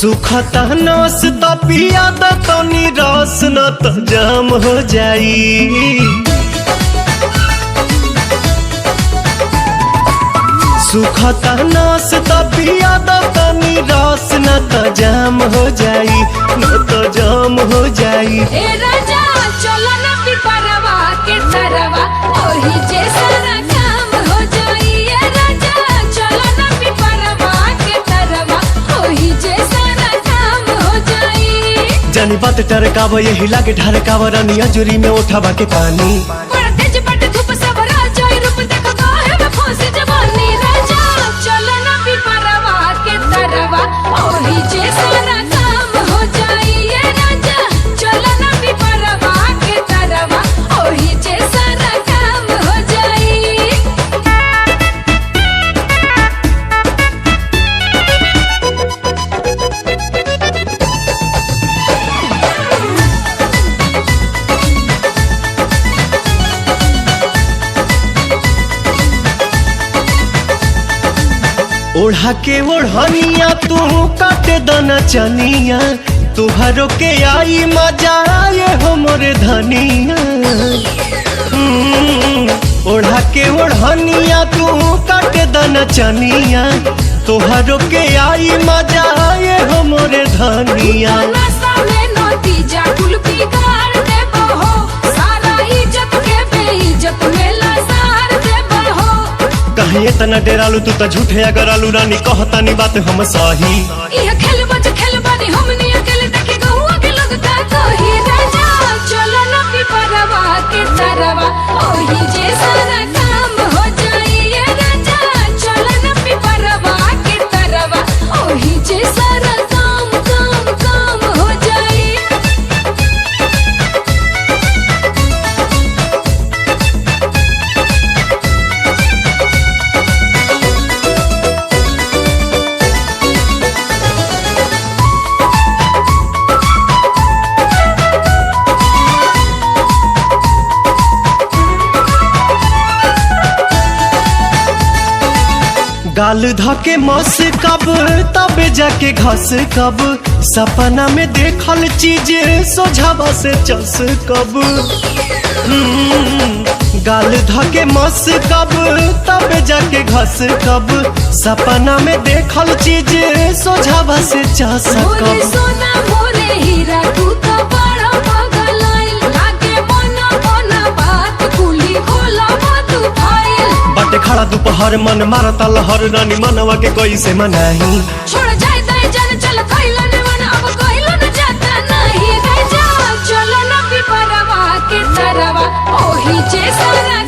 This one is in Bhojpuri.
सुखता नस त पिया द तनी रस न त जाम हो जाई। सुखता नस त पिया द तनी रस न त जाम हो जाई, न त जाम हो जाई। ए राजा चलो ना पिपरवा के तरवा ओही जे सारा काम हो जाई। ए राजा चलो ना पिपरवा के तरवा ओही जे सारा काम हो जाई। जानी बात टरकाव यही लागे ढरकाव रानी अजूरी में उठावा के पानी। बड़ा तेज पट धूप सब राजा रूप देखो काहे में फंसी जवानी। राजा चलो ना पिपरवा के तरवा ओही जे सारा काम हो जाई। ए राजा चलो ना पिपरवा के तरवा ओही जे सारा काम हो जाई। ओढ़ा के ओढ़निया तू काटे दना चनिया, तुहरो के आई मजा ये हो मोरे धनिया। ओढ़ा के ओढ़निया तू काटे दना चनिया, तुहरो के आई मजा ये हो मोरे धनिया। नशा में नतीजा कुल बिगाड़ देबो हो, सारा इज्जत के बेइज्जत में लसार देबो हो। कहीं इतना डेरालू तू तो झूठे अगर आलू रानी कहतानी बात हम सही। यह खेल बच खेल बानी हमनी अकेले देखे गहुआ के लोग का कही। राजा चलो ना पिपरवा के तरवा ओही जे सारा काम हो जाई। ए राजा चलो ना पिपरवा के तरवा ओही जे सारा काम काम काम हो जाई। गाल धके मस कब तबे जाके घस कब, सपना में देखल चीज सोझावा से चस कब। गाल धके मस कब तबे जाके घस कब, सपना में देखल चीज सोझावा से चस मोरे कब। सोना मोरे हीरा तू तो बड़ा पगलाइल लागे मना मना बात कुली होला तू फाइल। बटे खड़ा दोपहर मन मारता लहर रानी मनवा के कैसे मनाही। छोड़ जाए दाए जान चल कइला ने मन अब कइला न जाता नहीं। राजा चलो ना पिपरवा के तरवा ओही जे सारा